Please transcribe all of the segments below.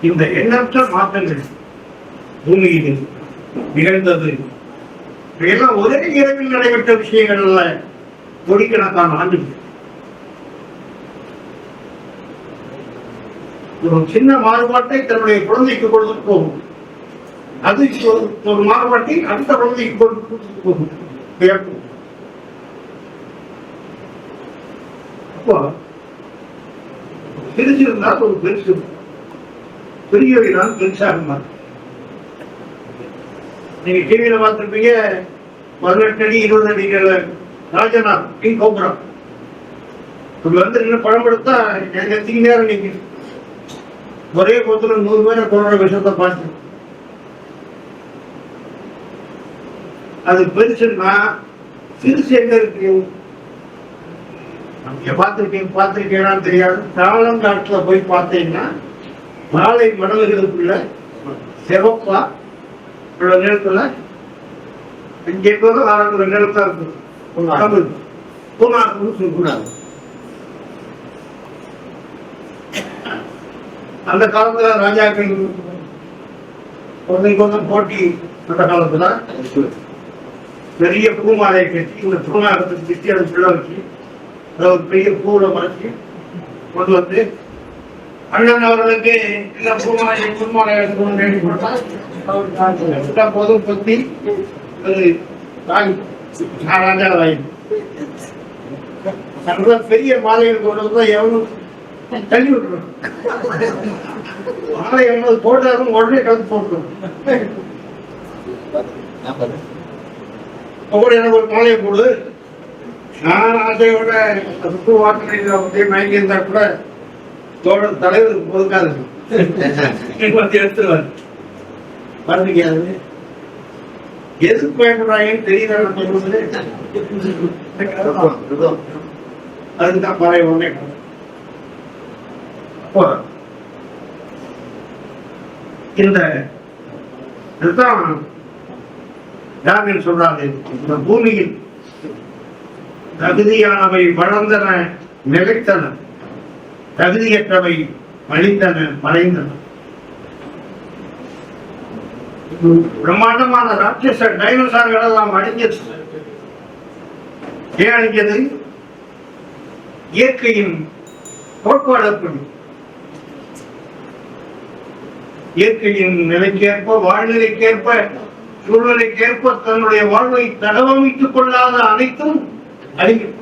இந்த எண்ணற்ற மாற்றங்கள் பூமியில் நிகழ்ந்தது. இதெல்லாம் ஒரே இரவில் நடைபெற்ற விஷயங்கள் அல்ல, கோடிக்கணக்கான ஆண்டுகள். ஒரு சின்ன மாறுபாட்டை தன்னுடைய குழந்தைக்கு கொடுத்து போகும், அது ஒரு மாறுபாட்டை அடுத்த குழந்தைக்கு கொடுத்து போகும். அப்போ பிரிச்சிருந்தால் ஒரு பெருசு, பெரியவைதான் பெருசாக மாறும். நீங்க டிவியில பார்த்திருப்பீங்க, 18 அடி 20 அடி ராஜநாத் கிங் கோப்ரா வந்து படம் எடுத்தா எத்தனை நேரம் நீங்க ஒரே பொத்துல 100 பேரை கொரோனா விஷயத்தை பார்த்து, அது பெருசுன்னா சிறுசு எங்க இருக்கு? பார்த்திருக்கேன்னு தெரியாது. தாளங்காட்டுல போய் பார்த்தீங்கன்னா மாலை மடல்களுக்குள்ள சிவப்பா உள்ள நிலத்துல இங்கே கூட ஒரு நிலத்தா இருக்கு. சொல்லக்கூடாது. அந்த காலத்துல ராஜாக்கள் கொஞ்சம் போட்டி. அந்த காலத்துல பெரிய பூமாலை கட்டி இந்த பூமாகத்துக்கு திட்டி அதை பிள்ளை வச்சு ஒரு பெரிய பூவை மறைச்சி கொண்டு வந்து அண்ணன் அவர்களுக்கு இந்த பூமாலை வேண்டி கொடுத்தா போதும் பத்தி ராஜா வாங்கி பெரிய மாலைகள் கொண்டு வந்தா எவனும் தள்ளி விட்டுரும். மாலை எவ்வளவு போட்டாலும் உடனே கலந்து போட்டுரும். எனக்கு ஒரு மாலையை போடு, நான் ஆசையோட வாட்டர் மயங்கி இருந்தா கூட தோழர் தலைவருக்கு பொதுக்காது எடுத்துருவாரு. மறந்துக்காது எதுக்கு பயன்படுறாங்கன்னு தெரியல. அதுதான் பழைய ஒன்னே. இந்த டார்வின் சொல்றாரு, இந்த பூமியில் தகுதியானவை வளர்ந்தன நிலைத்தன, தகுதியற்றவை மலிந்தன மறைந்தன. பிரம்மாண்டமான ராட்சச டைனோசார்கள் எல்லாம் அழிஞ்சது. ஏன் அழிஞ்சது? இயற்கையின் கோட்பாடு. இயற்கையின் நிலைக்கேற்ப, வாழ்நிலைக்கேற்ப, சூழ்நிலைக்கேற்ப தன்னுடைய வாழ்வை தகவமைத்துக் கொள்ளாத அனைத்தும் அழியும்.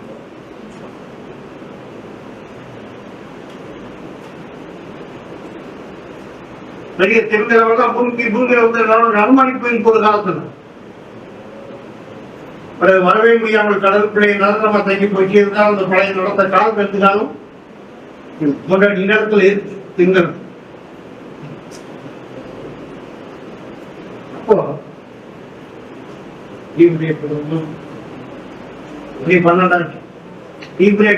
பெரிய தெரிந்தவர்கள் பூமியில வந்து அனுமானிப்பின் போது காலத்தில் வரவே முடியாமல் கடற்கரை நலனமா தங்கி போய் சேர்ந்தால் அந்த பழைய நடந்த காலம் எடுத்துக்காலும் நிலத்தில் திங்கள். அப்போ டீ பிரேக்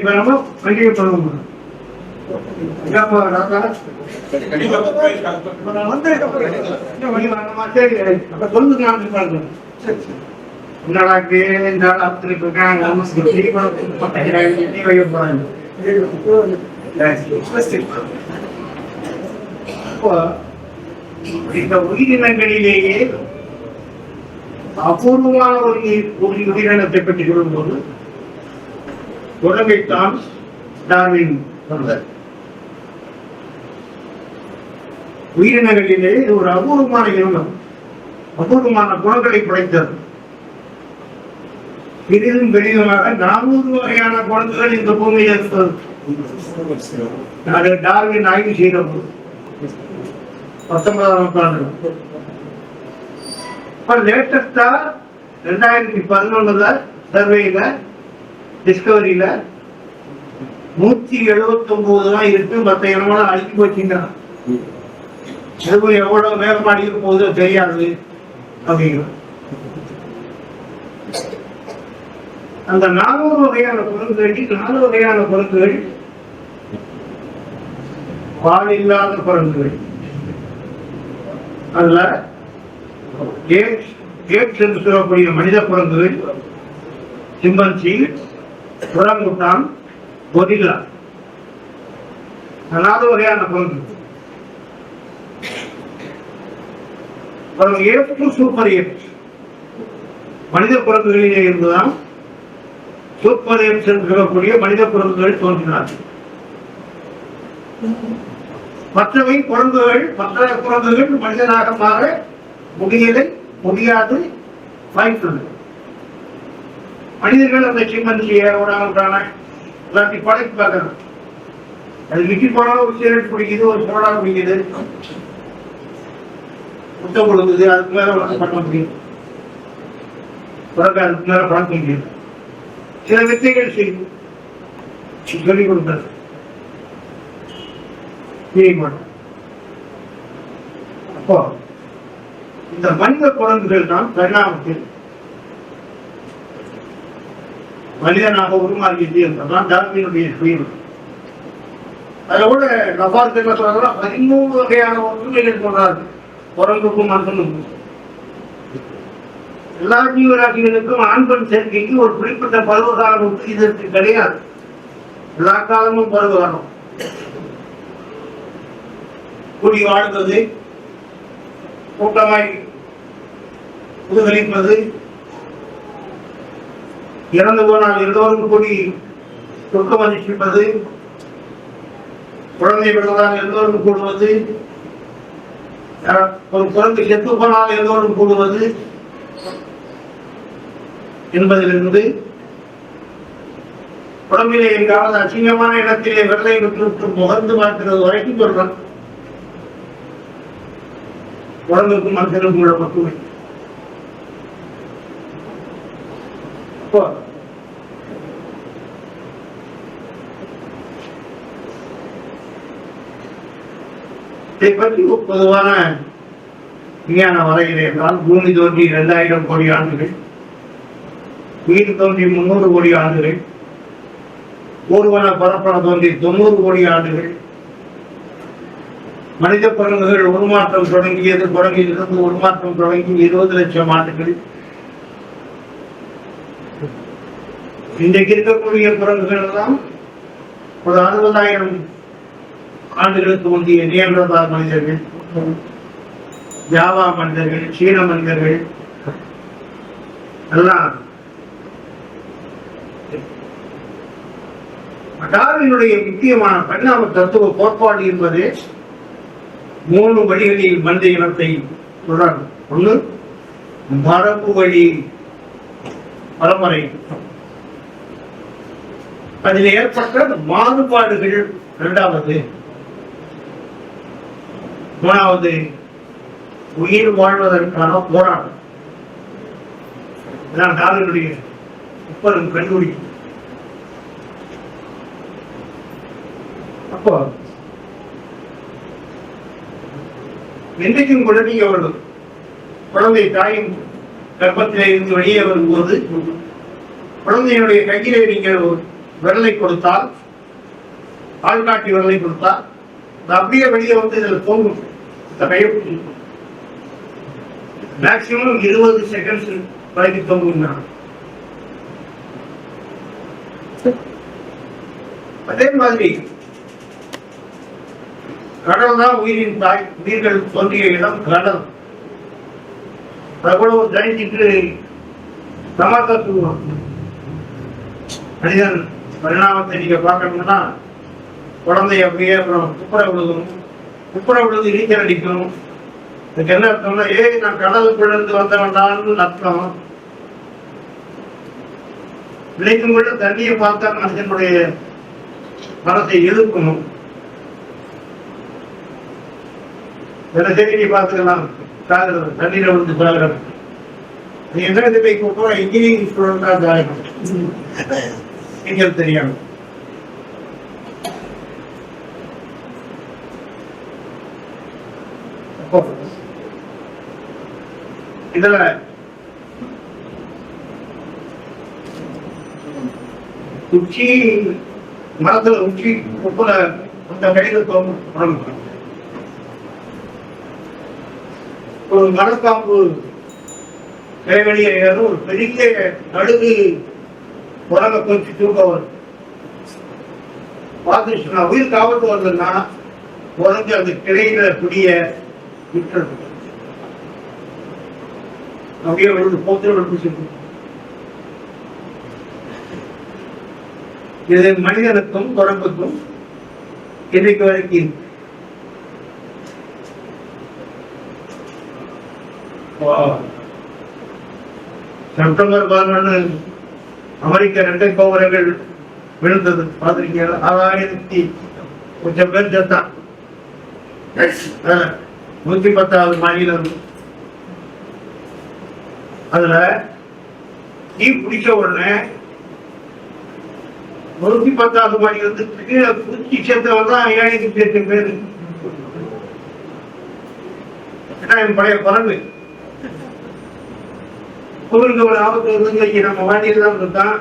வேணுமா கண்டிப்பா பண்ணணும். இந்த உயிரினங்களிலேயே அபூர்வமான ஒரு உயிரினத்தை பற்றி சொல்லும்போது உலகைத்தான் டார்வின் சொன்னார். உயிரினங்களிலே இது ஒரு அபூர்வமான இனம், அபூர்வமான குணங்களை படைத்தது. பெரிதும் பெரிதுமாக 400 வகையான குழந்தைகள் இந்த பூமியில் இருந்தது. டார்வின் ஆய்வு செய்த 19ஆம் நூற்றாண்டு. லேட்டஸ்டா 2011 சர்வேல டிஸ்கவரியில 179 தான் இருக்கு. மற்ற இனமெல்லாம் அழிஞ்சு போச்சுங்க. எவ்வளவு வேகமா அடிக்க போகுதோ தெரியாது அப்படிங்கிற அந்த 400 வகையான குரங்குகள் 4 வகையான குரங்குகள் பால் இல்லாத குரங்குகள். அதுல என்று சொல்லக்கூடிய மனித குரங்குகள், சிம்பன்சி, குரங்குட்டான், கொரில்லா, 4 வகையான குரங்கு. ஏப்பு சூப்பர் ஏப் மனித குரங்குகளிலே இருந்துதான் சூப்பர் ஏப்ஸ் என்று சொல்லக்கூடிய மனித குரங்குகள் தோன்றினார்கள். மற்றவை குரங்குகள் மற்ற குரங்குகள் மனிதனாக மாற முடியாது வாய்ப்புள்ளது. மனிதர்கள் அந்த சிம்மந்திய எல்லாத்தையும் படைத்து பார்க்கணும். அது விக்கி போனாலும் ஒரு சிகரெட் பிடிக்குது, ஒரு சோடா பிடிக்குது, முத்தம் கொடுக்குது, அதுக்கு மேல பண்ண முடியும், அதுக்கு மேல பழக்க முடியும். சில வித்தைகள் செய்யும் சொல்லிக் கொடுக்கிறது. அப்போ இந்த மனித குரங்குகள் தான் பரிணாமத்தில் மனிதனாக உருமாறியது என்பதுதான் டார்வினுடைய சுயம். அதுல கூட நபார்க்கு என்ன சொல்றாங்க, 13 வகையான ஒற்றுமைகள் சொல்றாரு குரங்குக்கும் மனிதனுக்கும். எல்லா ஜீவராசிகளுக்கும் ஆண் பெண் சேர்க்கைக்கு ஒரு குறிப்பிட்ட பருவகாலம் இதற்கு கிடையாது. எல்லா காலமும் பருவகாலம். கூடி வாழ்வது, கூட்டமாய் புதுகரிப்பது, இறந்து போனால் எல்லோரும் கூடி துக்கம் அதிர்ச்சிப்பது, குழந்தை விடுவதால் எல்லோரும் கூடுவது, ஒரு குழந்தை செத்து போனால் எல்லோரும் கூடுவது என்பதிலிருந்து உடம்பிலே எங்காவது அசிங்கமான இடத்திலே வெள்ளை விட்டு முகர்ந்து பார்க்கிறது வரைக்கும் சொல்றான். உடம்புக்கும் மனுஷனுக்கும் உள்ள ஒற்றுமை. இதை பற்றி பொதுவான விஞ்ஞான வரையிலே என்றால் பூமி தோன்றி 2000 கோடி ஆண்டுகள், உயிர் தோன்றி 300 கோடி ஆண்டுகள், ஊர்வன பரப்பன தோன்றி 90 கோடி ஆண்டுகள், மனித குரங்குகள் உருமாற்றம் தொடங்கியிலிருந்து உருமாற்றம் தொடங்கி 20 லட்சம் ஆண்டுகள், இன்றைக்கு இருக்கக்கூடிய குரங்குகள் எல்லாம் ஒரு 60,000 ஆண்டுகளுக்கு முந்தைய நியந்திரதார் மனிதர்கள், ஜாவா மனிதர்கள், சீன மனிதர்கள் எல்லாம். டார்வினுடைய முக்கியமான பரிணாம தத்துவ கோட்பாடு என்பது 3 வழிகளில் மனித இனத்தை தொடரும். ஒன்று மரபு வழி பரம்பரை, அதில் ஏற்பட்ட மாறுபாடுகள் 2வது, 3வது உயிர் வாழ்வதற்கான போராட்டம். இதான் டார்வினுடைய முப்பெரும் கண்டுபிடிப்பு. அப்போ என்றைக்கும் கூட நீங்க ஒரு குழந்தை தாயின் கர்ப்பத்திலே இருந்து வெளியே வரும்போது குழந்தையினுடைய கையிலே நீங்கள் விரலை கொடுத்தால், ஆள்காட்டி விரலை கொடுத்தால், அப்படியே வெளியே வந்து இதில் தோங்கும். மேக்சிமம் 20 செகண்ட்ஸ் வரைக்கும் தோங்குங்க. அதே மாதிரி கடல் தான் உயிரின் தாய். உயிர்கள் தோன்றிய இடம் கடல். அவ்வளவு ஜெயிச்சுட்டு சமாதானம். மனிதன் பரிணாமத்தை நீங்க பார்க்கணும்னா குழந்தை அப்படியே அப்புறம் குப்புற விழுது நீச்சல் அடிக்கணும். இதுக்கு என்ன அர்த்தம்னா, நான் கடலுக்குள்ளேருந்து வந்தவன்டான்னு அர்த்தம். விளைக்கும் கூட தண்ணியை பார்த்தா மனுஷனுடைய மனத்தை எதிர்க்கணும். தினசரி பார்த்துக்கலாம், தண்ணீரை விழுந்து சாகுறது. நீ எந்த விதத்தை கூப்பிட்டோம், இன்ஜினியரிங் ஸ்டூடெண்ட் தான் ஜாயின் நீச்சல் தெரியாது. இதுல உச்சி மரத்துல உச்சி உப்புல அந்த கையில தோணும். ஒரு மரக்காம்பு கைவெளியே ஒரு பெரிய நடுகு உலக கொஞ்சி தூக்க வரும். பார்த்துச்சுன்னா உயிர் காவத்து வருதுன்னா உடஞ்சு அந்த கிளையில குடிய விட்டுறது. அப்படியே வந்து போக்கில் வச்சுருக்கோம். இது மனிதனுக்கும் குரங்குக்கும் இன்னைக்கு வரைக்கும் செப்டம்பர் 11 அமெரிக்க 2 கோபுரங்கள் விழுந்தது பார்த்திருக்கீங்களா? 6000 கொஞ்சம் பேர் செத்தான். 110வது மாநில அதுல தீ பிடிச்ச உடனே 110வது மாடி வந்து கீழே குச்சி சேர்த்தவன் தான் 7000 பேர். என் பழைய குரங்கு குரங்கு ஒரு ஆபத்து வந்து நம்ம வாண்டியில் தான் இருக்கான்.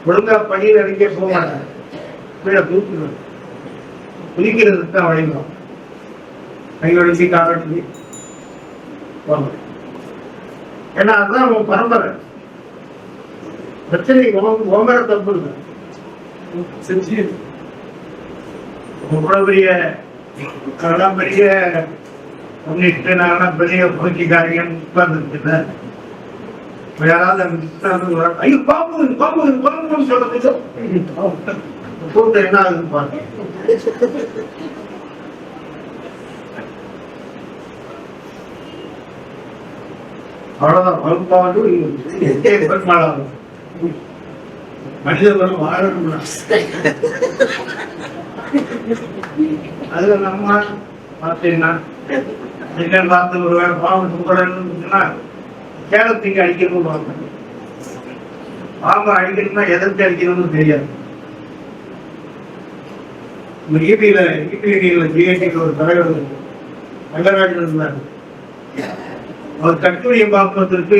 ஒழுங்கா பணியில் அடிக்க போவாங்க, குதிக்கிறதுக்கு தான் வழிந்தோம். கையொழுந்தி காலி ஏன்னா அதுதான் உன் பரம்பரை. பிரச்சனை ஓமர தப்பு இல்லை. பெரிய பெரிய பெரிய புரட்சிக்காரியம் உட்கார்ந்து ஐயோ பாம்பு பாம்பு பாம்புன்னு சொல்றது கூட்டம் என்ன ஆகுதுன்னு பாருங்க. அவ்வளவுதான் வகுப்பாவது மனிதர்களும் வாழணும். அதுல நம்ம பார்த்தீங்கன்னா பார்த்து ஒரு வேலை பாம்பு கூடன்னா கேரளத்துக்கு அடிக்கணும்னு பார்ப்பேன். பாம்பை அடிக்கணும்னா எதற்கு அடிக்கணும்னு தெரியாது. ஜிஐடியில் ஒரு தலைவர் ரங்கராஜன் இருந்தார். அவர் கட்டுரையை பார்ப்பதற்கு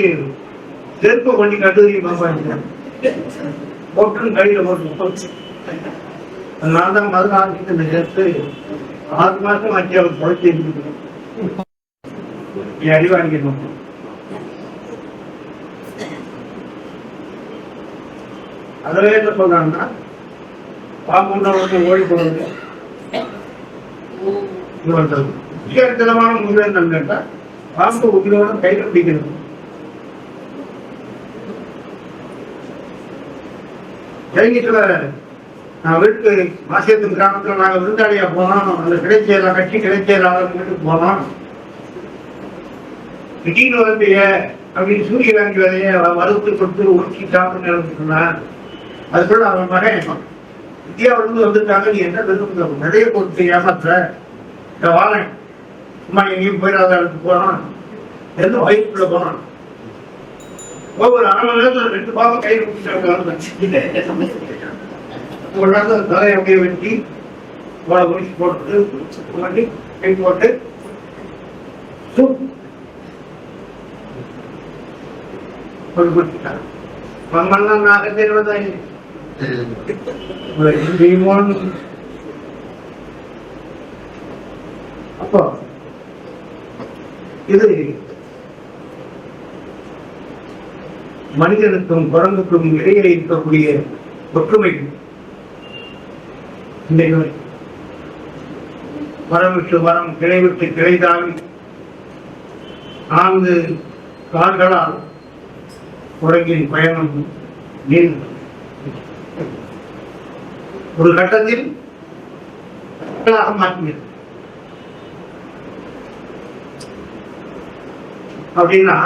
செருப்பை பண்ணி கட்டுரையை பார்ப்பாங்க போட்டு கையில போட்டு. அதனால்தான் மறுநாளுக்கு இந்த சேர்த்து 6 மாசம் ஆச்சு அவர் குறைச்சி இருக்கணும். அடி வாங்கிடணும். அதுவே என்ன சொல்றாங்கன்னா பாம்பு ஓடி போறது முக்கியத்தனமான முறை என்னன்னு கேட்டா பாம்பு உயிரோட கையில பிடிக்கணும். ஜெயங்கீட்டுல நான் வீட்டுக்கு மாசியத்தின் கிராமத்துல நாங்க விருந்தாளியா போனோம். அந்த கிடைச்செயலா கட்சி கிடைச்செயலாளர் வீட்டுக்கு போனோம். திடீர்னு வந்து அப்படின்னு சூரியகாந்தி விதைய வறுத்து கொடுத்து உருக்கி சாப்பிட்டு சொன்னான். அதுக்குள்ள அவன் மகன் இந்தியாவிலிருந்து வந்துட்டாங்க, நீ என்ன விரும்புங்க நிறைய கொடுத்து ஏமாத்துற இந்த வாழன் சும்மா எங்கேயும் போயிடாத இடத்துக்கு போறான். எந்த வயிற்றுக்குள்ள போறான். ஒவ்வொரு 1/2 மணி நேரத்தில் 2 பாவம் கையில் கொடுத்துட்டாங்க. தலையை அப்படியே வெட்டி முடிச்சு போட்டு வண்டி கை போட்டு கொடுத்துட்டாங்க. மண்ணெல்லாம் நாகத்தை அப்போ இது மனிதனுக்கும் குரங்குக்கும் இடையே இருக்கக்கூடிய ஒற்றுமை. மரம் விட்டு மரம், கிளை விட்டு கிளை தாவி 4 கால்களால் குரங்கின் பயணம் நீண்டு ஒரு கட்டத்தில் மாற்றியது. அப்படின்னா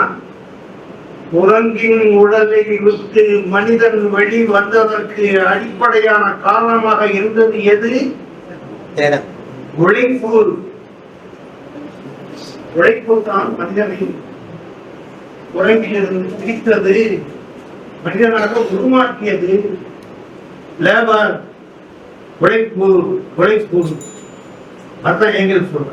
குரங்கின் உடலை விட்டு மனிதன் வெளி வந்ததற்கு அடிப்படையான காரணமாக இருந்தது எது? உழைப்பு. உழைப்பு தான் மனிதனை குரங்கிலிருந்து பிரித்தது, மனிதனாக உருமாற்றியது. லேபர், உழைப்பு, உழைப்பு. அதான் எங்கள் சொல்ற.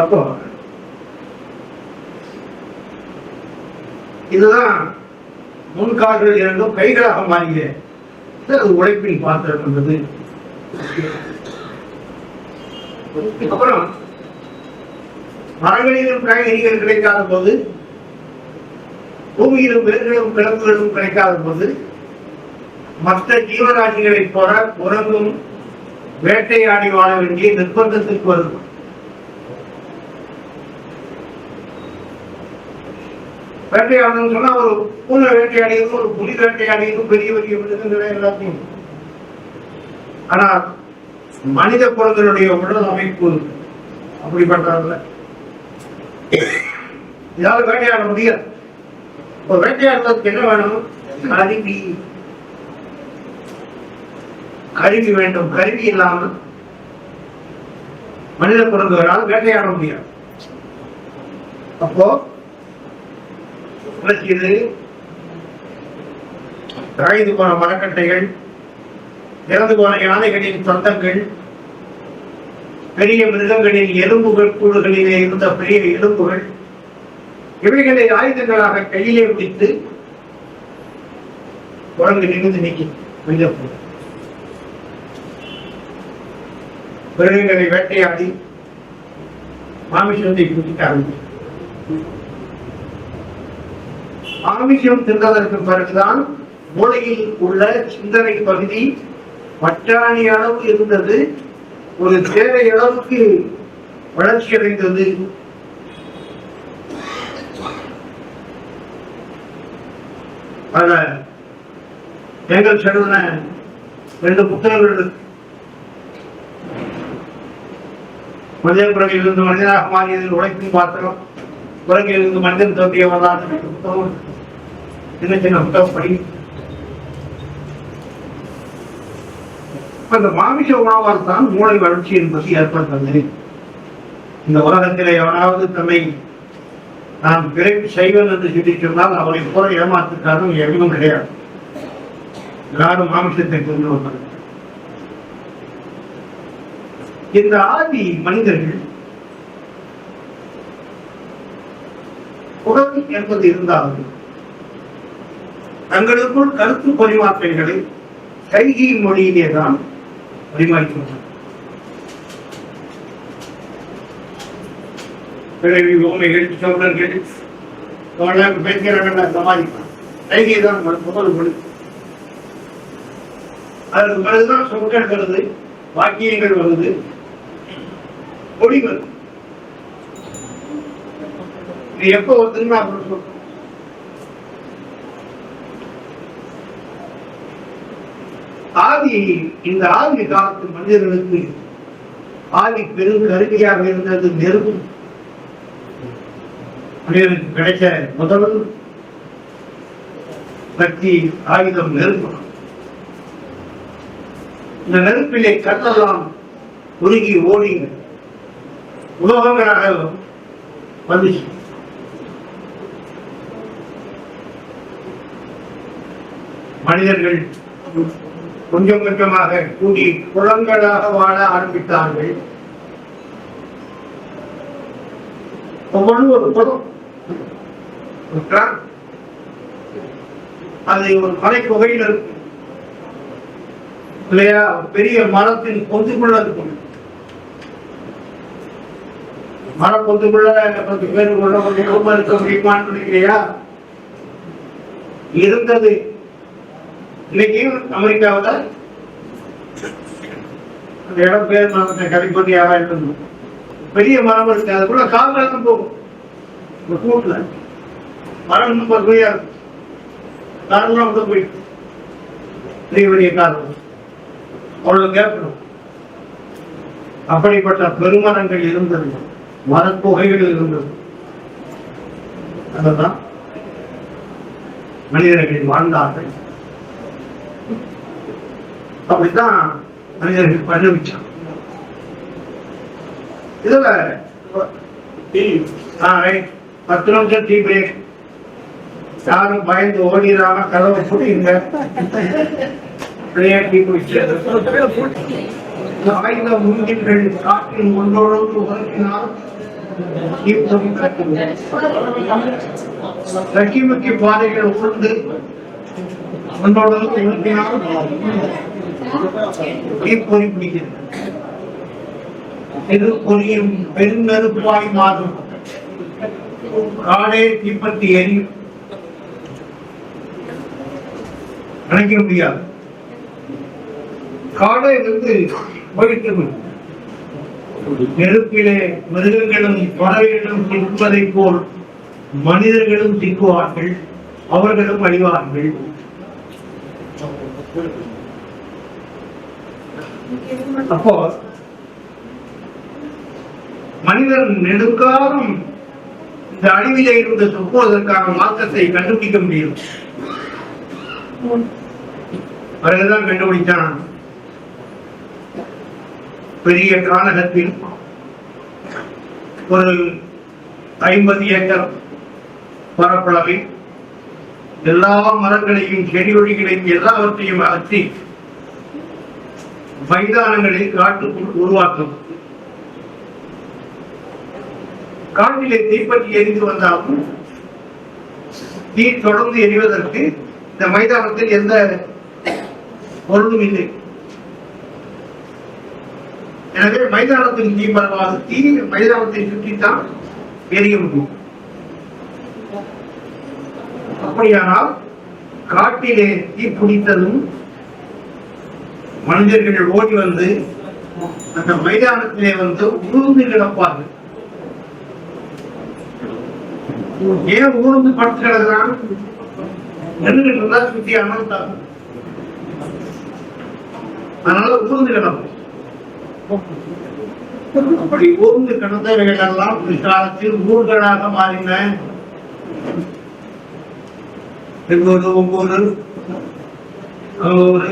அப்போ இதுதான் முன்கால்கள் 2 கைகளாக மாறிய உழைப்பின் பாத்திரம் என்பது. அப்புறம் மரங்களிலும் காய்கறிகள் கிடைக்காத போது, பூமியிலும் வேர்களும் கிழங்குகளும் கிடைக்காத போது மற்ற ஜீவராசிகளைப் போல குரங்கும் வேட்டையாடி வாழ வேண்டிய நிர்பந்தத்திற்கு வரும். வேட்டையாடணும்னு சொன்னா ஒரு பூனை வேட்டையாடியும் ஒரு புலி வேட்டையாடியும் பெரிய பெரிய விடுதலை எல்லாத்தையும். ஆனா மனித குரங்களுடைய உடல் அமைப்பு அப்படிப்பட்டதில்லை. இதால வேட்டையாட முடியாது. இப்போ வேட்டையாடுறதுக்கு என்ன வேணும்? கருவி வேண்டும். கருவி இல்லாமல் மனித குரங்குகளால் வேட்டையாட முடியாது. அப்போ இது காய்ந்து போன மரக்கட்டைகள், இறந்து போன யானைகளின் சொந்தங்கள், பெரிய மிருகங்களின் எலும்புகள், கூடுகளிலே இருந்த பெரிய எலும்புகள், இவைகளை ஆயுதங்களாக கையிலே பிடித்து குரங்கு நிமிந்து நீக்கி மிருகங்களை வேட்டையாடி மாமிசத்தை குடிக்க ஆரம்பிக்கும். மாமிசம் தின்றதற்கு பிறகுதான் மூளையில் உள்ள சிந்தனை பகுதி பட்டாணி அளவு இருந்தது, ஒரு தேவை அளவுக்கு வளர்ச்சி அடைந்தது. பல எங்கள் செல்வன 2 புத்தகங்கள் மனித குரங்கிலிருந்து மனிதனாக மாறியதில் உழைக்கும் பாத்திரம், குரங்கிலிருந்து மனிதன் தோன்றிய வரலாற்று புத்தகம், சின்ன சின்ன புத்தகம் படி. அந்த மாமிச உணவால் தான் மூளை வளர்ச்சி என்பது ஏற்படுகிறது. இந்த உலகத்திலே எவனாவது தன்னை நான் விரைவு செய்வேன் என்று சொல்லி சொன்னால் அவரை போல ஏமாற்றுக்காரும் எதுவும் கிடையாது. எல்லாரும் மாமிசத்தை கொண்டு வந்தார். இந்த ஆதி மனிதர்கள் குரல் என்பது இருந்தாலும் தங்களுக்குள் கருத்து பரிமாற்றங்களை கைகை மொழியிலே தான் பரிமாறிக்கின்றனர். பிறவி ஓமைகள் சோழர்கள் பேசுகிறார்கள் சமாளிப்பான். கைகை தான் முதல் மொழி. அதற்கு பிறகுதான் சொற்கள் வருது, வாக்கியங்கள் வருது, மொழி வருது. இது எப்ப வருதுன்னு அப்புறம் சொல்றேன். இந்த ஆதி காலத்து மனிதர்களுக்கு ஆதி பெரும் கருவியாக இருந்தது நெருப்பு. மனிதனுக்கு கிடைச்ச முதல் சக்தி ஆயுதம் நெருப்பு. இந்த நெருப்பிலே கல்லெல்லாம் உருகி ஓடி உலோகங்களாக வந்துச்சு. மனிதர்கள் கொஞ்சம் கொஞ்சமாக கூடி குளங்களாக வாழ ஆரம்பித்தார்கள். ஒவ்வொரு ஒரு குளம், அது ஒரு மலை குகையில் இருக்கும் இல்லையா? பெரிய மரத்தின் பொந்துக்குள்ள இருக்கும். மரம் பொந்துக்குள்ள 10 பேருக்குள்ள கொஞ்சம் குடும்பம் இருக்க முடியுமான்னு நினைக்கிறியா? இருந்தது. இன்னைக்கு அமெரிக்காவில் அந்த இடம் பேர் கலிபோர்னியாவா இருந்தது. பெரிய மரம் இருக்கு, அதுக்குள்ள காலம் போகும். கூட்டுல மரம் ரொம்ப பெரிய காரணம் வந்து போயிட்டு பெரிய பெரிய காரணம் அவ்வளவு கேட்கணும். அப்படிப்பட்ட பெருமரங்கள் இருந்தது, மரப்புகைகள் இருந்தது. அதுதான் மனிதர்கள் வாழ்ந்தார்கள். அப்படித்தான் மனிதர்கள் பரிணமிச்சாங்க. இதுல 10 நிமிஷம் டீ பிரேக். யாரும் பயந்து ஓடிடாம கதவை போட்டீங்க. டீ குடிச்சது ஆயுத முன்கின்கள் காற்றின் ஒன்றோடு உதவினால் லட்சுமிக்கு பாதைகள் உண்டு ஒன்றோடு உதவினால் தீப்பொறி பிடிக்கிறது. இது பொறியும் பெருநெருப்பாய் மாறும். காடே தீப்பற்றி எரியும். நினைக்க முடியாது. காடை வந்து போயிட்டு நெருப்பிலே மிருகங்களும் பறவைகளும் சிக்குவதை போல் மனிதர்களும் சிக்குவார்கள், அவர்களும் அழிவார்கள். அப்போ மனிதன் நெடுங்காலம் இந்த அழிவிலே இருந்து தப்புவதற்கான மாற்றத்தை கண்டுபிடிக்க முடியும். பிறகுதான் கண்டுபிடித்தான். பெரிய கானகத்தில் ஒரு 50 ஏக்கர் பரப்பளவில் எல்லா மரங்களையும் செடி கொடிகளையும் எல்லாவற்றையும் அகற்றி மைதானங்களில் காட்டுக்குள் உருவாக்கும். காட்டிலே தீப்பற்றி எரிந்து வந்தாலும் தீ தொடர்ந்து எரிவதற்கு இந்த மைதானத்தில் எந்த பொருளும் இல்லை. எனவே மைதானத்தில் தீ பரவாது. தீ மைதானத்தை சுற்றித்தான் எரிய முடியும். அப்படியானால் காட்டிலே தீ பிடித்ததும் மனிதர்கள் ஓடி வந்து அந்த மைதானத்திலே வந்து உழுந்து கிடப்பார்கள். ஏன் ஊர்ந்து படுத்து கிடக்கிறான்? நெருங்கிட்டு சுத்தி அமர்த்தாங்க. அதனால ஊர்ந்து கிடக்கும். அப்படி ஊர்ந்து கிடந்தவர்கள் எல்லாம் பிற்காலத்தில் ஊர்களாக மாறின. எங்கூர் ஒவ்வொரு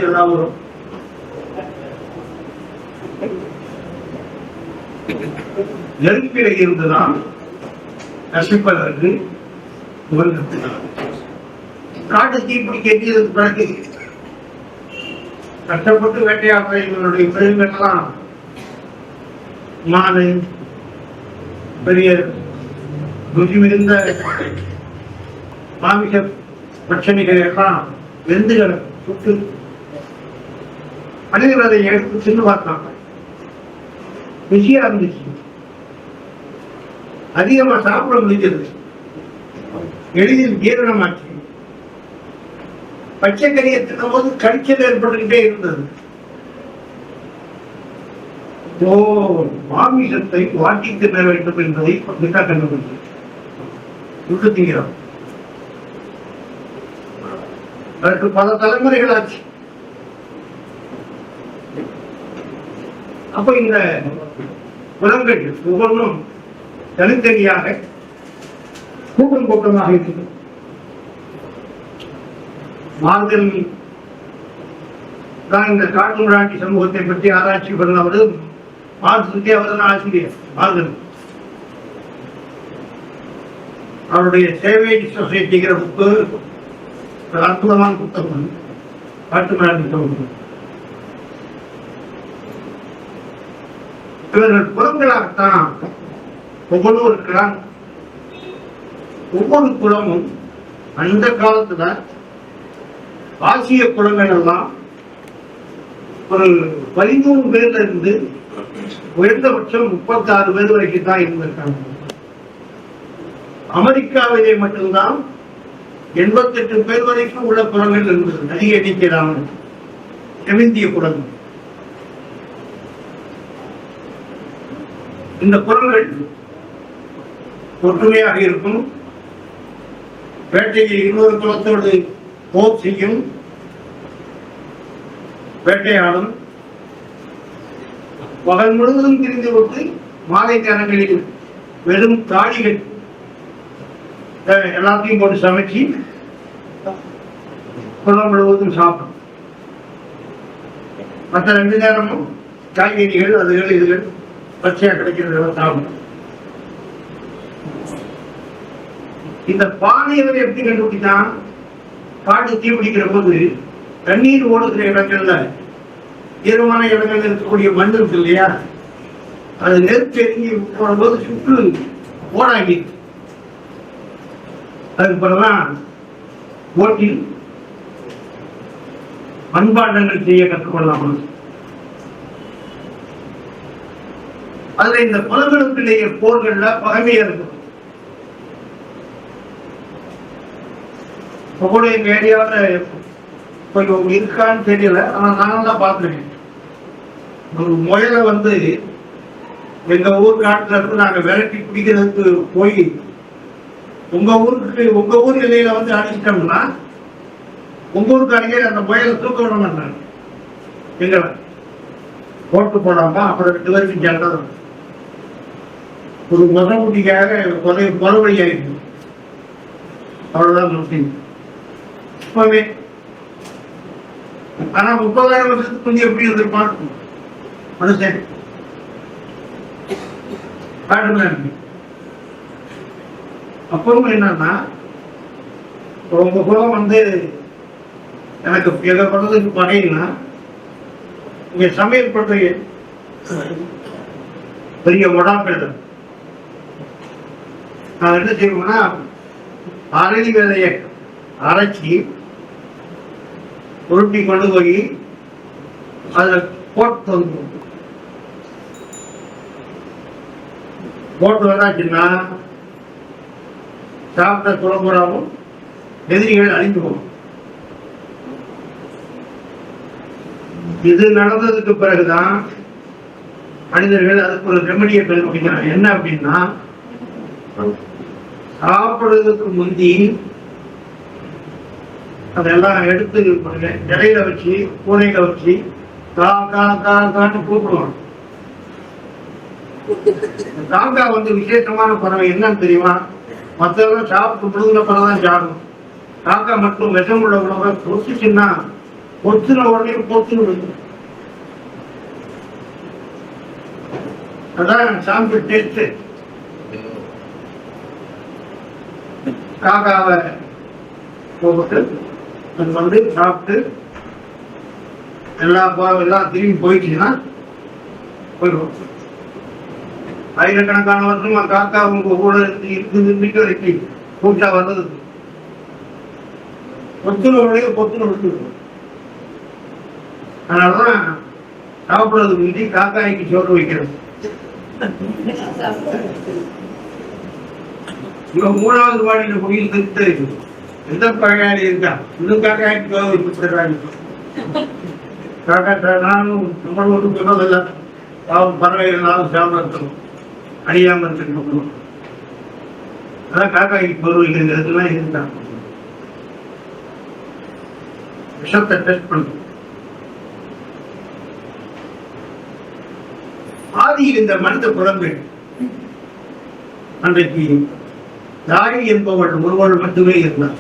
எல்லா ஊரும் நெருப்பில இருந்துதான் நசிப்பதற்கு காட்டு தீப்பிடிக்க எட்டியதற்கு பிறகு கஷ்டப்பட்டு வேட்டையாடுற இவனுடைய மிருகங்கள்லாம் மானு பெரிய ருசி மிகுந்த மாமிச பிரச்சனைகள் எல்லாம் வெந்துகளை சுட்டு மனிதர்கள் அதை எடுத்து தின்னு பார்த்தாங்க. ருசியா இருந்துச்சு. அதிகமா சாப்பிட முடிஞ்சது. எளிதில் ஜீரணமாச்சு. பச்சை கறியை தின்னும் போது கடிச்சல் ஏற்பட்டுக்கிட்டே இருந்தது. மாமிசத்தை வாட்டி தின்ன வேண்டும் என்பதை கண்டுபிடிச்சு சுட்டு திங்கிறோம். அதற்கு பல தலைமுறைகள் ஆச்சு. அப்ப இந்த குலங்கள் ஒவ்வொன்றும் தனித்தனியாக கூட்டம் கூட்டமாக இருக்குது. மார்கன் தான் இந்த காட்டு மிராண்டி சமூகத்தை பற்றி ஆராய்ச்சி பண்ணவர். மார்க்சுக்கே அவர் தான் ஆசிரியர். மார்கன் அவருடைய சேவேஜ் சொசைட்டிங்கிற புக்கு அற்புதமான புத்தகம். காட்டு மிராண்டி சமூகம் இவர்கள் குலங்களாகத்தான் ஒவ்வொன்றும் இருக்கிறாங்க. ஒவ்வொரு குலமும் அந்த காலத்துல ஆசிய குலங்கள் எல்லாம் ஒரு 13 பேர்ல இருந்து உயர்ந்தபட்சம் 36 பேர் வரைக்கும் தான் இருந்திருக்காங்க. அமெரிக்காவிலே மட்டும்தான் 88 பேர் வரைக்கும் உள்ள குலங்கள் இருந்தது. அதிக எண்ணிக்கையிலான தென்னிந்திய குலங்கள். இந்த குலங்கள் ஒற்றுமையாக இருக்கும். வேட்டையை இன்னொரு குலத்தோடு போர் செய்யும். வேட்டையாடும். பகல் முழுவதும் திரிந்து விட்டு மாலை நேரங்களில் வெறும் தாடிகள் எல்லாத்தையும் போட்டு சமைச்சு குலம் முழுவதும் சாப்பிடும். மற்ற 2 நேரமும் காய்கறிகள் அதுகள் இதுகள் பச்சையா கிடைக்கிறது சாப்பிடும். இந்த பானையை எப்படி கண்டுபிடித்தான்? காடு தீ பிடிக்கிற போது தண்ணீர் ஓடுகிற இடங்கள்ல ஈரமான இடங்கள்ல இருக்கக்கூடிய மண் இருக்கு இல்லையா, அது நெருப்பு எரிஞ்சி போடும்போது சுற்று ஓடாங்கி அதுக்கு பிறகுதான் ஓட்டில் மண்பாண்டங்கள் செய்ய கற்றுக்கொள்ளலாம். அதுல இந்த குலங்களுக்குள்ளேயே போர்கள்ல பகைமையா இருக்கும். எங்க ஏரியாவில் கொஞ்சம் இருக்கான்னு தெரியல, ஆனா நானும் தான் பார்த்துருக்கேன். ஒரு முயலை வந்து எங்க ஊர் காட்டுல இருந்து நாங்க விரட்டி பிடிக்கிறதுக்கு போய் உங்க ஊர் எல்லையில வந்து அடிச்சிட்டோம்னா உங்க ஊருக்கு அருகே அந்த முயலை தூக்க விட மாட்டாங்க. எங்களை போட்டு போடாம அப்புறம் 2 பேருக்கு ஜெண்டர் ஒரு முதமுடிக்காக கொலை ஆயிருக்கு. அவ்வளவுதான் முஸ்லீம் இப்பவே. ஆனா 30,000 வருஷத்துக்கு கொஞ்சம் எப்படி இருந்திருப்பான் மனுஷன் காட்டுதான். அப்புறம் என்னன்னா உங்க குலம் வந்து எனக்கு எங்க குலத்துக்கு பகையினா இங்க சமையல் பண்ற பெரிய உடாக்கள் நான் என்ன செய்வோம்னா அரளி விதைய அரைச்சி உருட்டி கொண்டு போய் அதுல போட்டு வந்தாச்சுன்னா சாப்பிட்ட குழம்புறாவும் எதிரிகள் அழிந்து போகும். இது நடந்ததுக்கு பிறகுதான் மனிதர்கள் அதுக்கு ஒரு ரெமடியை கண்டுபிடிக்கிறாங்க. என்ன அப்படின்னா சாப்பிடுறதுக்கு முந்தி அதெல்லாம் எடுத்து இலையில வச்சு பூனையில வச்சு கான்னு கூப்பிடுவாங்க. காக்கா வந்து விசேஷமான பறவை என்னன்னு தெரியுமா? மற்றவங்க சாப்பிட்டு முழுங்கின பிறகுதான் சாடும். காக்கா மட்டும் விஷம் உள்ள உணவை பொத்துச்சுன்னா பொத்துன உடனே பொத்துன்னு விடுது. அதான் சாம்பிள் டேஸ்ட். காக்காவை போட்டு அது வந்து சாப்பிட்டு எல்லாம் திரும்பி போயிடுச்சுன்னா போயிடுவோம். ஆயிரக்கணக்கான வருஷமா காக்கா உங்க கூட இருக்கு கூட்டா வந்தது பொத்துன விட்டு. அதனாலதான் சாப்பிடுறது முந்தி காக்காய்க்கு சோறு வைக்கிறது. இவன் 3வது வாடியில போய் திட்டு எந்த பகையாளி இருக்கா இன்னும் காக்காய்க்கு சோறு வச்சுறாங்க. காக்கா நானும் நம்ம ஒன்றும் சொன்னதில்லை. பறவைகள்னாலும் சாப்பிடணும் அழியாம இருக்கணும். அதான் காக்காய்க்கு பொருள் இல்லைங்கிறதுலாம் இருந்தான். விஷத்தை டெஸ்ட் பண்ணும். ஆதியில் இந்த மனித குழந்தை அன்றைக்கு தாய் என்பவள் ஒருவள் மட்டுமே இருந்தார்.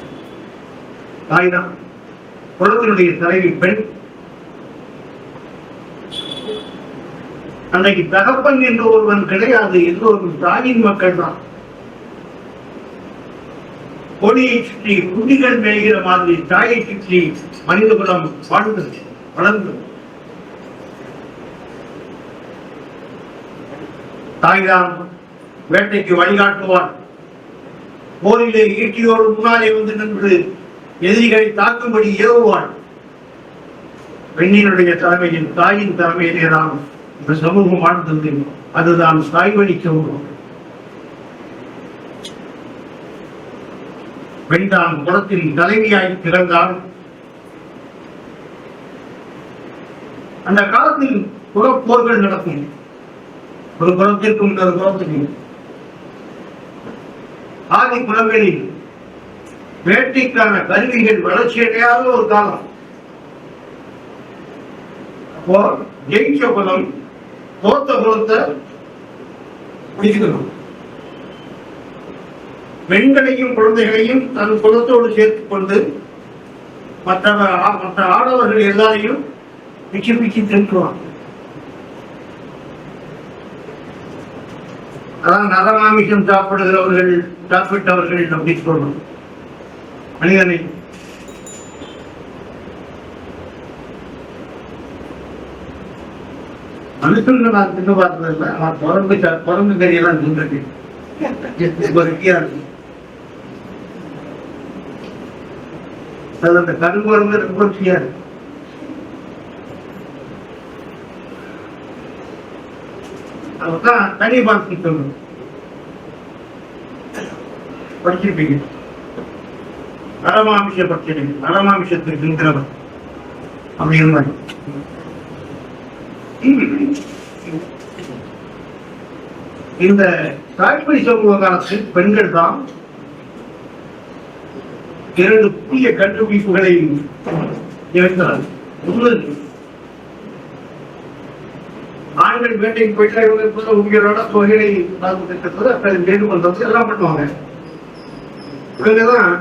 தாய் தான் குலத்தினுடைய தலைவி பெண். அன்னைக்கு தகப்பன் என்று ஒருவன் கிடையாது. எல்லோரும் தாயின் மக்கள் தான். கொடியை சுற்றி குட்டிகள் மேய்கிற மாதிரி தாயை சுற்றி மனித குலம் வாழ்ந்தது வளர்ந்தது. தாய்தான் வேட்டைக்கு வழிகாட்டுவான். போரிலே ஈட்டியோடு முன்னாலே வந்து நின்று எதிரிகளை தாக்கும்படி ஏவுவான். பெண்ணினுடைய தலைமையில் தாயின் தலைமையிலே தான் இந்த சமூகம் வாழ்ந்தது. அதுதான் தாய்வழி சமூகம். பெண்தான் குலத்தில் தலைவியாகி பிறந்தால் அந்த காலத்தில் குலப்போர்கள் நடக்கும். ஒரு குலத்திற்கும் இன்னொரு குலத்திற்கும் ஆதி குலங்களில் வேட்டைக்கான கருவிகள் வளர்ச்சியடையாத ஒரு காலம். அப்போ ஜெயிச்ச குலம் தோத்த குலத்தை பிடிக்கணும். பெண்களையும் குழந்தைகளையும் தன் குலத்தோடு சேர்த்துக் கொண்டு மற்ற ஆடவர்கள் எல்லாரையும் பிச்சு பிச்சு தின்றுவான். அதான் நரமாமிஷம் சாப்பிட்டவர்கள் அப்படி சொல்லணும். மனிதனை மனுஷன் நான் தின்னு பார்த்தது இல்லை. அவன் குரங்கு கறியெல்லாம் தின்றுருக்கேன். அந்த கருங்குரங்கு ரொம்ப ருசியா இருக்கு. அதுதான் தனி பாக்கி சொல்லணும். படிச்சிருப்பீங்க. நரமாமிஷ பட்சணி நரமாமிஷத்துக்கு தின்றவர் அப்படி இருந்தாங்க. இந்த தாய்மொழி சமூக காலத்தில் பெண்கள் தான் 2 புதிய கண்டுபிடிப்புகளை நிகழ்த்தினார். ஒன்று, ஆண்கள் வேட்டைக்கு போயிட்டு இவங்க உங்களோட தொகையை வேண்டு பண்றது எல்லாம் பண்ணுவாங்க. இவங்கதான்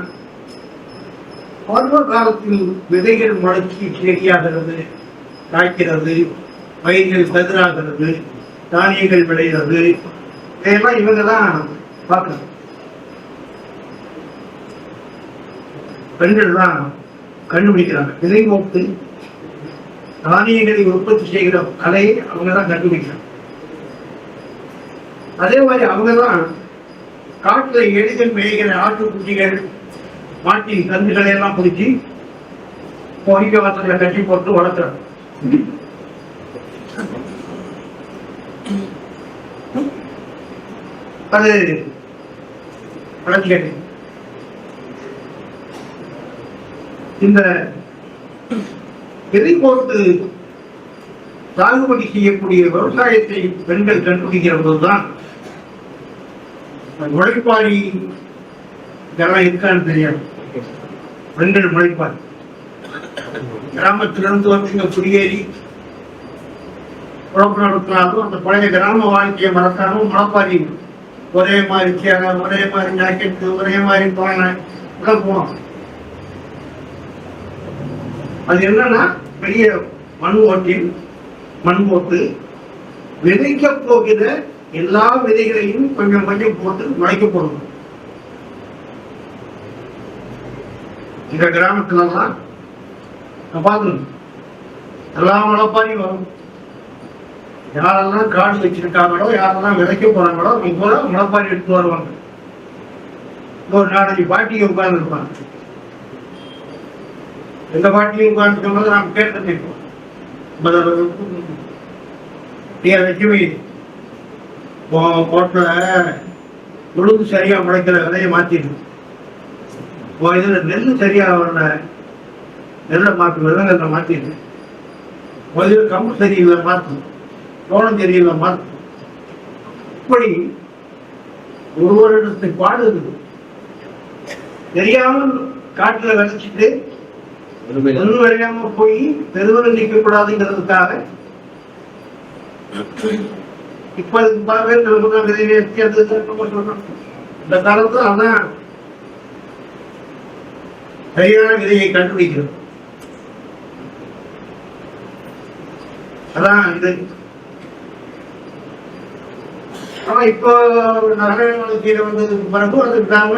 பருவ காலத்தில் விதைகள் முளைச்சி செடியாகிறது, காய்க்கிறது, பயிர்கள் கதிராகிறது, தானியங்கள் விளைகிறது, இதெல்லாம் இவங்க தான் பார்க்கணும். பெண்கள் தான் கண்டுபிடிக்கிறாங்க. விதை போட்டு தானியங்களை உற்பத்தி செய்கிற கலையை அவங்க தான் கண்டுபிடிக்கிறாங்க. அதே மாதிரி அவங்கதான் காட்டுல எளிதில் மேய்கிற ஆட்டுக்குட்டிகள், மாட்டின் கன்றுகளை எல்லாம் பிடிச்சி பொறிக்க வாசல கட்டி போட்டு வளர்க்கிறாங்க. அது வளர்ச்சி. இந்த விதை போட்டு சாகுபடி செய்யக்கூடிய விவசாயத்தை பெண்கள் கண்டுபிடிக்கிற போதுதான் முளைப்பாரி இதெல்லாம் இருக்கான்னு தெரியாது. பெண்கள் முளைப்பாரி கிராமத்திலிருந்து வந்து இங்க குடியேறி குழப்ப நடத்தினாலும் அந்த பழைய கிராம வாழ்க்கையை மறக்காம முளைப்பாரி ஒரே மாதிரி சேர, ஒரே மாதிரி ஜாக்கெட்டு, ஒரே மாதிரி தோணை போவோம். அது என்னன்னா பெரிய மண் ஓட்டில் மண் போட்டு விதைக்க போகிற எல்லா விதைகளையும் கொஞ்சம் கொஞ்சம் போட்டு முளைக்க போடணும். இந்த கிராமத்துலலாம் பார்க்கணும், எல்லா முளைப்பாரி வரும். யாரெல்லாம் காடு வச்சிருக்காங்களோ, யாரெல்லாம் விதைக்க போறாங்களோ இப்போ முளைப்பாரி எடுத்து வருவாங்க. ஒரு 4-5 பாட்டியை உட்கார்ந்து இருப்பாங்க. எந்த பாட்டியும் உட்கார்ந்து நாம் கேட்டு லட்சுமி போட்ட உழுது சரியா முளைக்கிற விதையை மாத்திடும். இதுல நெல் சரியா வரல, நெல்லை மாற்று விதங்களை மாத்திடு. இதுல கம்பு சரியில்லை மாற்றும், சோளம் சரியில்லை மாற்றும். இப்படி ஒரு வருடத்தை பாடு இருக்குது. தெரியாமல் காட்டுல விதைச்சிட்டு ஒன்று விளையாம போய் பெருவரம் நிற்கக்கூடாதுங்கிறதுக்காக இப்ப இந்த காலத்துல அதான் சரியான விதையை கண்டுபிடிக்கிறது. அதான் இது. ஆனா இப்போ நகர வளர்ச்சியில வந்ததுக்கு பிறகு அது கிராம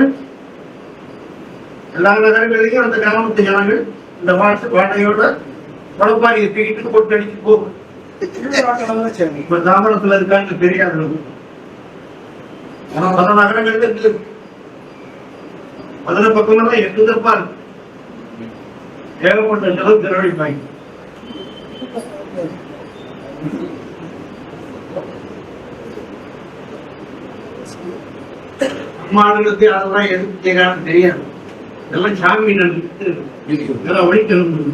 எல்லா நகரங்களிலையும் அந்த கிராமத்து ஜனங்கள் இந்த வாட்டையோட முளைப்பாரியை தூக்கிட்டு போட்டு அடிச்சு போகும். இப்ப தாமரத்துல இருக்காங்க தெரியாது. ஆனா பல நகரங்கள்ல இருக்கு. 10 பக்கம்லாம் 8 தப்பா இருக்கு. ஏகப்பட்ட செலவு திரவழிப்பாங்க. அம்மாளுக்கு அதெல்லாம் எதுக்கு செய்யறான்னு தெரியாது. இதெல்லாம் சாமி இதெல்லாம் ஒழிக்கணும்.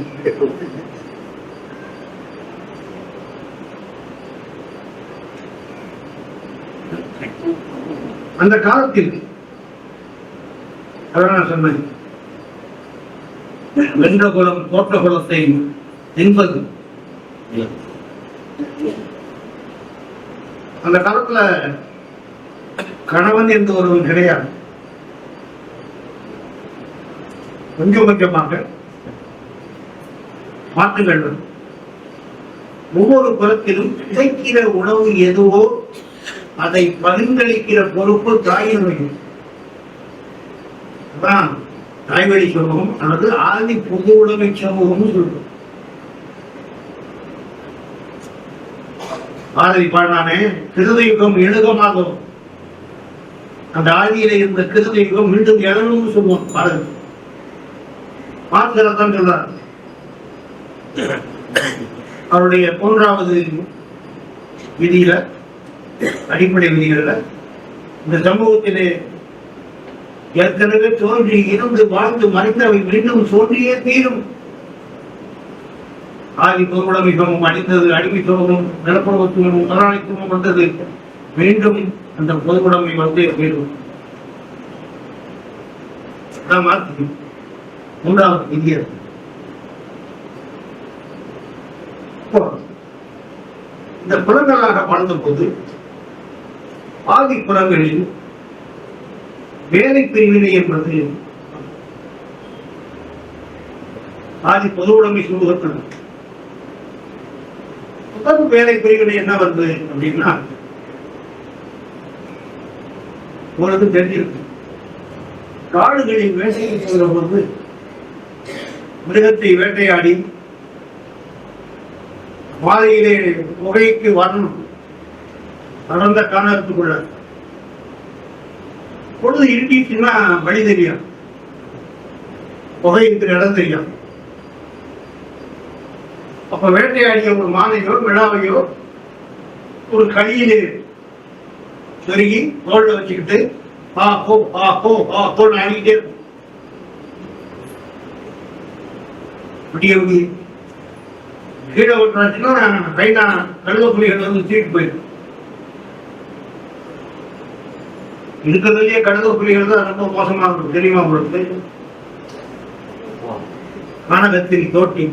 அந்த காலத்தில் அதான் சொன்னேன், வென்ற குலம் தோற்ற குலத்தை என்பது. அந்த காலத்துல கணவன் என்று ஒருவன் கிடையாது. கொஞ்சம் கொஞ்சமாக மாற்றுங்கள். ஒவ்வொரு குலத்திலும் கிடைக்கிற உணவு எதுவோ அதை பகிர்ந்தளிக்கிற பொறுப்பு தாயினுடைய. தாய்வழி சமூகம் அல்லது ஆதி பொது உடைமை சமூகம் சொல்றோம். ஆதி பாடானே கிருத யுகம் எழுகமாகும். அந்த ஆதியில இருந்த கிருத யுகம் மீண்டும் எழணும்னு சொல்லுவோம். பாரதி மாத்திரத்தான் சொல்றார். அவருடைய 3வது விதியில, அடிப்படை விதிகள்ல, இந்த சமூகத்திலே ஏற்கனவே தோன்றி இருந்து வாழ்ந்து மறைந்தவை மீண்டும் தோன்றியே தீரும். ஆதி பொருளுடைமைத்துவமும் அழிந்தது, அடிமைத்துவமும் நிலப்பரவத்துவமும் முதலாளித்துவமும் வந்தது. மீண்டும் அந்த பொதுவுடைமை வந்து மீண்டும் மாற்றி மூன்றாவது இந்திய இந்த புலங்களாக வாழ்ந்த போது ஆதி புலங்களில் வேலை பிரிவினை என்பது ஆதி பொது உடைமை சமூகத்தில் முதல் வேலை பிரிவினை என்ன வருது அப்படின்னா உங்களுக்கு தெரிஞ்சிருக்கு. காடுகளில் வேட்டையை செய்கிற போது மிருகத்தை வேட்டையாடி மாலையிலே புகைக்கு வரணும் நடந்த காணத்துக்குள்ள பொழுது இருட்டிச்சுன்னா வழி தெரியும், புகை இருக்கிற இடம் தெரியும். அப்ப வேட்டையாடிய ஒரு மானையோ விழாவையோ ஒரு களியிலே சொருகி தோல்ல வச்சுக்கிட்டு ஆடிக்கிட்டே இருக்கும். விடிய விடிய கீழே விட்டுச்சுன்னா கைனா கழுவ புலிகள் வந்து தூக்கிட்டு போயிடும். இருக்கிறதுலயே கழுத புலிகள் தான் ரொம்ப மோசமா இருக்கும் தெரியுமா உங்களுக்கு? கானகத்திரி தோட்டி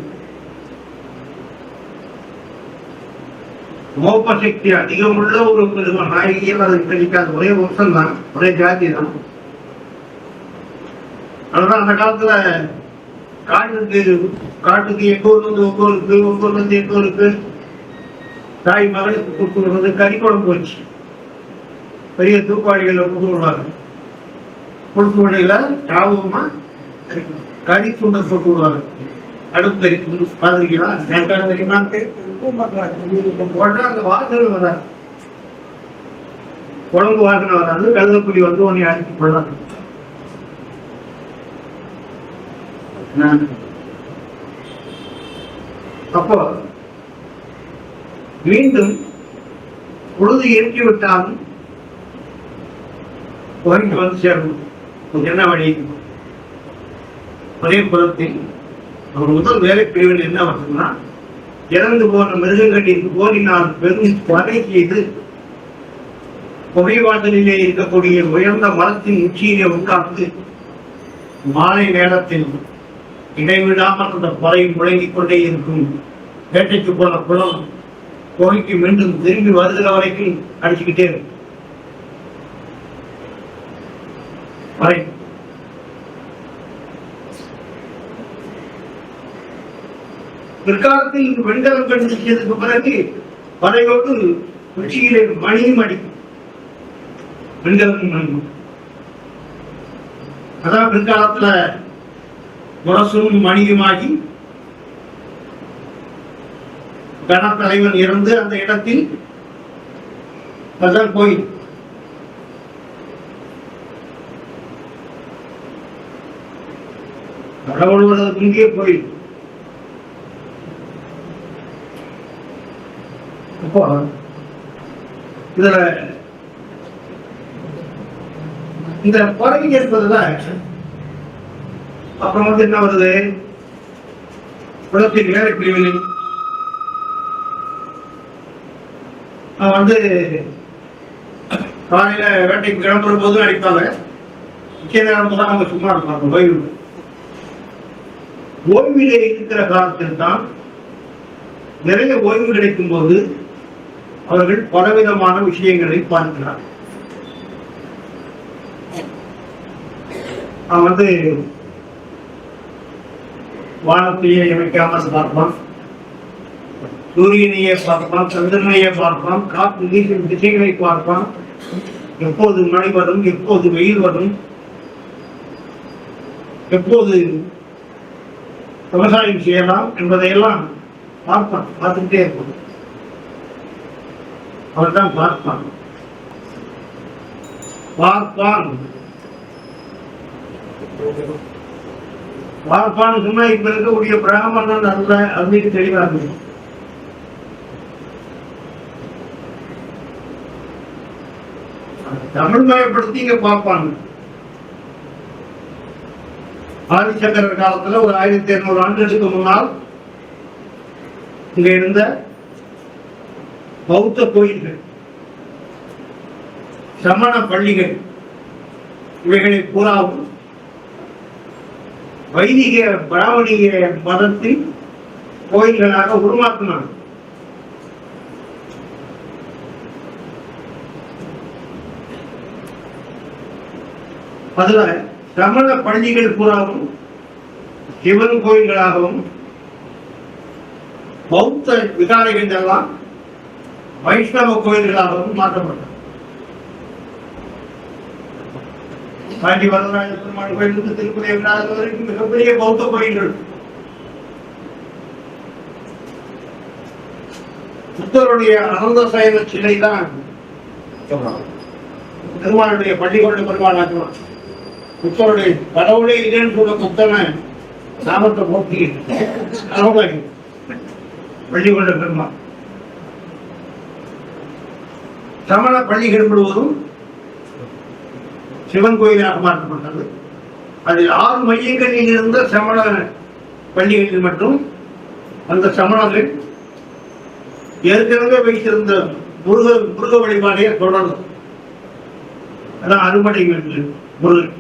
மோப்ப சக்தி அதிகமுள்ள ஒரு நாயகியில் அது கிடைக்காது. ஒரே வம்சம் தான், ஒரே ஜாதி தான். அதனால அந்த காலத்துல காட்டுக்கு எங்கூர்லேருந்து தாய் மகளுக்கு கொடுத்து கறி குழம்பு வச்சு பெரிய தூக்குவாளிகள் கொடுத்து விடுவாங்க. கொடுத்து விடையில ஞாபகமா கறி துண்டல் போட்டு விடுவாங்க. அடுப்பு கறி பார்த்துருக்கீங்களா? தெரியுமா? அந்த வாசனை வராது, குழம்பு வாசனை வராது. கழுதப்புலி வந்து உன்னை அழைத்து கொள்ளாது. அப்போ மீண்டும் பொழுது ஏற்றி விட்டாலும் புகைக்கு வந்து சேரணும். என்ன வழி? ஒரே புறத்தில் ஒரு முதல் வேலை பிரிவில் என்ன வருதுன்னா, இறந்து போன மிருகங்களின் போரினால் பெரும் பகை செய்து புகைவாசலிலே இருக்கக்கூடிய உயர்ந்த மரத்தின் உச்சியிலே உட்கார்ந்து மாலை நேரத்தில் இடைவிடாமல் அந்த பறை முழங்கிக் கொண்டே இருக்கும். வேட்டைக்கு போன குளம் புகைக்கு மீண்டும் திரும்பி வருகிற வரைக்கும் அடிச்சுக்கிட்டே இருக்கும். பறை பிற்காலத்தில் வெண்கலம் கண்டுபிடிச்சதுக்கு பிறகு பறையோடு உச்சியிலே மணியும் அடிக்கும். வெண்கலம் மணியும் அதான் பிற்காலத்துல முரசும் மணியுமாகி கனத்தலைவன் இறந்து அந்த இடத்தில் அதான் கோயில். கடவுள்வதற்கு முன்னே கோயில். அப்போ இதுல இந்த பறவை ஏற்பதுதான். அப்புறம் வந்து என்ன வருது? குளத்தின் வேலை பிரிவில் வந்து காலையில வேட்டைக்கு கிளம்புற போதும் அடிப்பாங்க. முக்கிய நேரம் தான் அவங்க சும்மா இருப்பாங்க. ஓய்விலே இருக்கிற காலத்தில் தான் நிறைய ஓய்வு கிடைக்கும் போது அவர்கள் பலவிதமான விஷயங்களை பார்க்கிறார். அவன் வந்து வானத்தையே இமைக்காமல் பார்ப்பான், சூரியனையே பார்ப்பான், சந்திரனையே பார்ப்பான், காற்று வீசும் திசைகளை பார்ப்பான். எப்போது மழை வரும், எப்போது வெயில் வரும், எப்போது விவசாயம் செய்யலாம் என்பதையெல்லாம் பார்ப்பான். பார்த்துக்கிட்டே இருப்பான். அவர் தான் பார்ப்பான். பார்ப்பான்னு சொன்னா இப்ப இருக்கக்கூடிய பிராமணன் அல்ல அப்படின்னு தெளிவா இருக்கு. தமிழ் மயப்படுத்தி இங்க பார்ப்பாங்க. ஆதிசங்கரர் காலத்துல ஒரு 1800 ஆண்டுகளுக்கு முன்னால் இங்க இருந்த பௌத்த கோயில்கள், சமண பள்ளிகள், இவைகளை பூராவும் வைதிக பிராமணிய மதத்தின் கோயில்களாக உருவாக்கினார். அதுல சமண பள்ளிகள் பூராவும் சிவன் கோயில்களாகவும், பௌத்த விகாரைகள் எல்லாம் வைஷ்ணவ கோயில்களாகவும் மாற்றப்பட்டது. காஞ்சி வரதராஜ பெருமாள் கோயிலிருந்து திருப்பதி விநாயகர் வரைக்கும் மிகப்பெரிய பௌத்த கோயில்கள். புத்தருடைய அனந்த சயன சிலை தான் பெருமாளுடைய பள்ளி கொண்ட பெருமாள் ஆக்குவான். புத்தருடைய கடவுளே இல்லைன்னு சொல்ல புத்தனை நாமத்தை போட்டி பள்ளி கொண்ட பெருமாள். சமண பள்ளிகள் முழுவதும் சிவன் கோயிலாக மாற்றப்பட்டது. அதில் 6 மையங்களில் இருந்த சமண பள்ளிகளில் மட்டும் அந்த சமணர்கள் ஏற்கனவே வைத்திருந்த முருக வழிபாடையே தொடர்ந்து. அதான் அருமடை முருகன்.